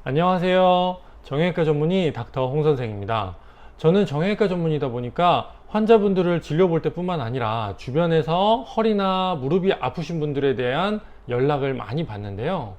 안녕하세요. 정형외과 전문의 닥터 홍 선생입니다. 저는 정형외과 전문이다 보니까 환자분들을 진료볼 때뿐만 아니라 주변에서 허리나 무릎이 아프신 분들에 대한 연락을 많이 받는데요.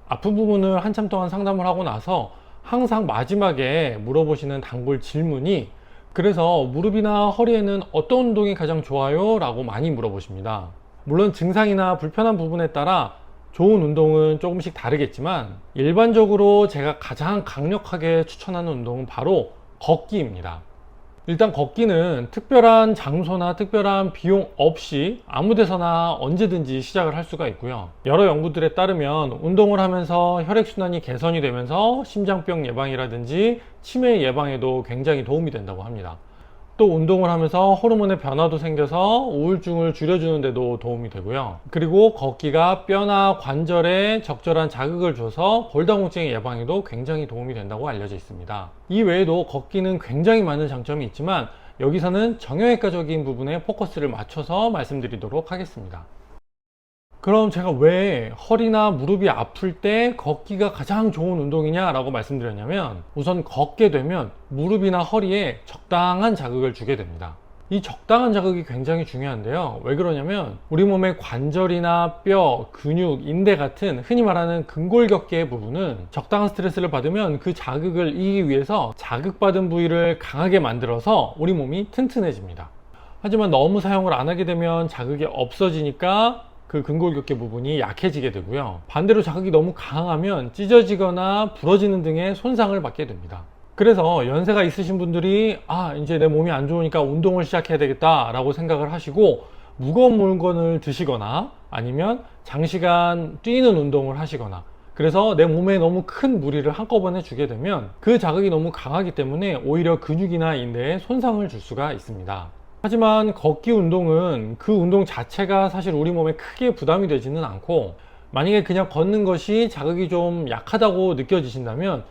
아픈 부분을 한참 동안 상담을 하고 나서 항상 마지막에 물어보시는 단골 질문이, 그래서 무릎이나 허리에는 어떤 운동이 가장 좋아요? 라고 많이 물어보십니다. 물론 증상이나 불편한 부분에 따라 좋은 운동은 조금씩 다르겠지만 일반적으로 제가 가장 강력하게 추천하는 운동은 바로 걷기입니다. 일단 걷기는 특별한 장소나 특별한 비용 없이 아무 데서나 언제든지 시작을 할 수가 있고요. 여러 연구들에 따르면 운동을 하면서 혈액순환이 개선이 되면서 심장병 예방이라든지 치매 예방에도 굉장히 도움이 된다고 합니다. 또 운동을 하면서 호르몬의 변화도 생겨서 우울증을 줄여주는 데도 도움이 되고요. 그리고 걷기가 뼈나 관절에 적절한 자극을 줘서 골다공증의 예방에도 굉장히 도움이 된다고 알려져 있습니다. 이 외에도 걷기는 굉장히 많은 장점이 있지만 여기서는 정형외과적인 부분에 포커스를 맞춰서 말씀드리도록 하겠습니다. 그럼 제가 왜 허리나 무릎이 아플 때 걷기가 가장 좋은 운동이냐 라고 말씀드렸냐면, 우선 걷게 되면 무릎이나 허리에 적당한 자극을 주게 됩니다. 이 적당한 자극이 굉장히 중요한데요. 왜 그러냐면 우리 몸의 관절이나 뼈, 근육, 인대 같은 흔히 말하는 근골격계의 부분은 적당한 스트레스를 받으면 그 자극을 이기기 위해서 자극받은 부위를 강하게 만들어서 우리 몸이 튼튼해집니다. 하지만 너무 사용을 안 하게 되면 자극이 없어지니까 그 근골격계 부분이 약해지게 되고요. 반대로 자극이 너무 강하면 찢어지거나 부러지는 등의 손상을 받게 됩니다. 그래서 연세가 있으신 분들이 이제 내 몸이 안 좋으니까 운동을 시작해야 되겠다 라고 생각을 하시고 무거운 물건을 드시거나 아니면 장시간 뛰는 운동을 하시거나, 그래서 내 몸에 너무 큰 무리를 한꺼번에 주게 되면 그 자극이 너무 강하기 때문에 오히려 근육이나 인대에 손상을 줄 수가 있습니다. 하지만 걷기 운동은 그 운동 자체가 사실 우리 몸에 크게 부담이 되지는 않고, 만약에 그냥 걷는 것이 자극이 좀 약하다고 느껴지신다면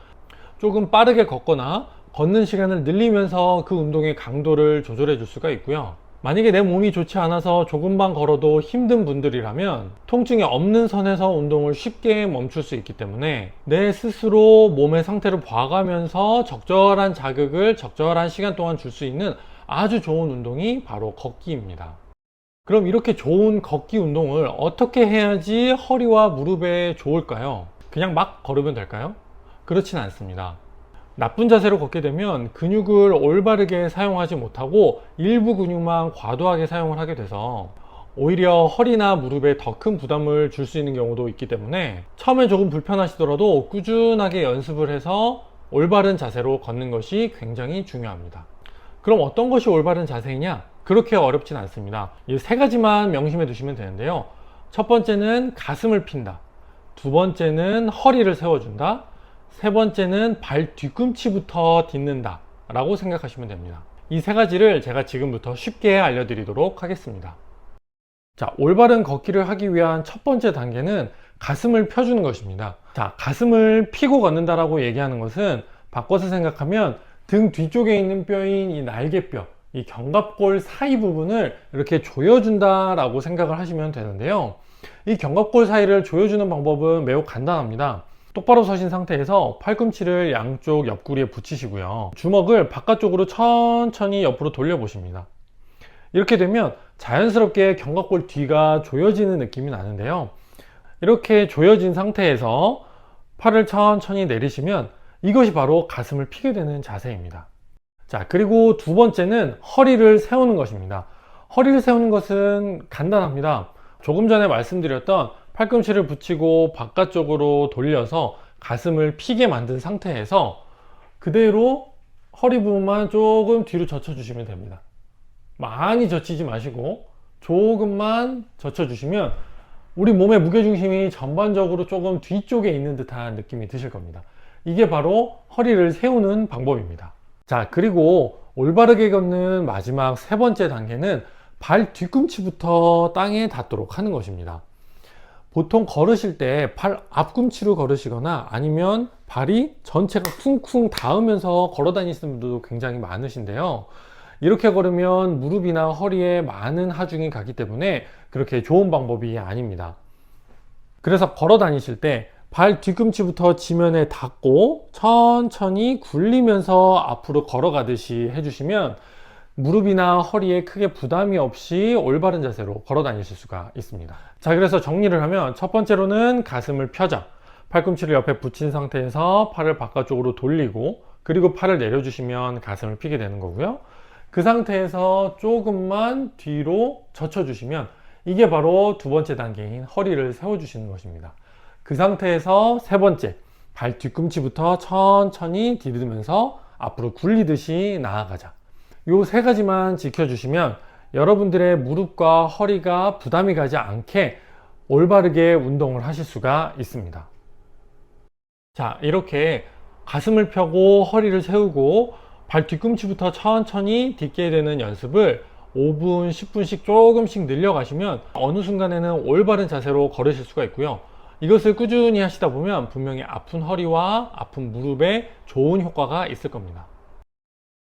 조금 빠르게 걷거나 걷는 시간을 늘리면서 그 운동의 강도를 조절해 줄 수가 있고요. 만약에 내 몸이 좋지 않아서 조금만 걸어도 힘든 분들이라면 통증이 없는 선에서 운동을 쉽게 멈출 수 있기 때문에 내 스스로 몸의 상태를 봐가면서 적절한 자극을 적절한 시간 동안 줄 수 있는 아주 좋은 운동이 바로 걷기입니다. 그럼 이렇게 좋은 걷기 운동을 어떻게 해야지 허리와 무릎에 좋을까요? 그냥 막 걸으면 될까요? 그렇진 않습니다. 나쁜 자세로 걷게 되면 근육을 올바르게 사용하지 못하고 일부 근육만 과도하게 사용을 하게 돼서 오히려 허리나 무릎에 더 큰 부담을 줄 수 있는 경우도 있기 때문에 처음에 조금 불편하시더라도 꾸준하게 연습을 해서 올바른 자세로 걷는 것이 굉장히 중요합니다. 그럼 어떤 것이 올바른 자세이냐? 그렇게 어렵진 않습니다. 이 세 가지만 명심해 두시면 되는데요. 첫 번째는 가슴을 핀다. 두 번째는 허리를 세워준다. 세 번째는 발 뒤꿈치부터 딛는다 라고 생각하시면 됩니다. 이 세 가지를 제가 지금부터 쉽게 알려드리도록 하겠습니다. 자, 올바른 걷기를 하기 위한 첫 번째 단계는 가슴을 펴주는 것입니다. 자, 가슴을 피고 걷는다라고 얘기하는 것은 바꿔서 생각하면 등 뒤쪽에 있는 뼈인 이 날개뼈, 이 견갑골 사이 부분을 이렇게 조여준다 라고 생각을 하시면 되는데요. 이 견갑골 사이를 조여주는 방법은 매우 간단합니다. 똑바로 서신 상태에서 팔꿈치를 양쪽 옆구리에 붙이시고요. 주먹을 바깥쪽으로 천천히 옆으로 돌려 보십니다. 이렇게 되면 자연스럽게 견갑골 뒤가 조여지는 느낌이 나는데요. 이렇게 조여진 상태에서 팔을 천천히 내리시면 이것이 바로 가슴을 피게 되는 자세입니다. 자, 그리고 두 번째는 허리를 세우는 것입니다. 허리를 세우는 것은 간단합니다. 조금 전에 말씀드렸던 팔꿈치를 붙이고 바깥쪽으로 돌려서 가슴을 피게 만든 상태에서 그대로 허리 부분만 조금 뒤로 젖혀 주시면 됩니다. 많이 젖히지 마시고 조금만 젖혀 주시면 우리 몸의 무게중심이 전반적으로 조금 뒤쪽에 있는 듯한 느낌이 드실 겁니다. 이게 바로 허리를 세우는 방법입니다. 자, 그리고 올바르게 걷는 마지막 세 번째 단계는 발 뒤꿈치부터 땅에 닿도록 하는 것입니다. 보통 걸으실 때 팔 앞꿈치로 걸으시거나 아니면 발이 전체가 쿵쿵 닿으면서 걸어 다니시는 분들도 굉장히 많으신데요. 이렇게 걸으면 무릎이나 허리에 많은 하중이 가기 때문에 그렇게 좋은 방법이 아닙니다. 그래서 걸어 다니실 때 발 뒤꿈치부터 지면에 닿고 천천히 굴리면서 앞으로 걸어가듯이 해주시면 무릎이나 허리에 크게 부담이 없이 올바른 자세로 걸어 다니실 수가 있습니다. 자, 그래서 정리를 하면 첫 번째로는 가슴을 펴자. 팔꿈치를 옆에 붙인 상태에서 팔을 바깥쪽으로 돌리고 그리고 팔을 내려주시면 가슴을 펴게 되는 거고요. 그 상태에서 조금만 뒤로 젖혀주시면 이게 바로 두 번째 단계인 허리를 세워주시는 것입니다. 그 상태에서 세 번째, 발 뒤꿈치부터 천천히 디디면서 앞으로 굴리듯이 나아가자. 요 세 가지만 지켜주시면 여러분들의 무릎과 허리가 부담이 가지 않게 올바르게 운동을 하실 수가 있습니다. 자, 이렇게 가슴을 펴고 허리를 세우고 발 뒤꿈치부터 천천히 딛게 되는 연습을 5분, 10분씩 조금씩 늘려가시면 어느 순간에는 올바른 자세로 걸으실 수가 있고요. 이것을 꾸준히 하시다 보면 분명히 아픈 허리와 아픈 무릎에 좋은 효과가 있을 겁니다.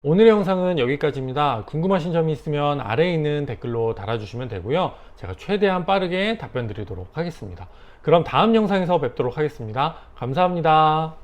오늘의 영상은 여기까지입니다. 궁금하신 점이 있으면 아래에 있는 댓글로 달아주시면 되고요. 제가 최대한 빠르게 답변 드리도록 하겠습니다. 그럼 다음 영상에서 뵙도록 하겠습니다. 감사합니다.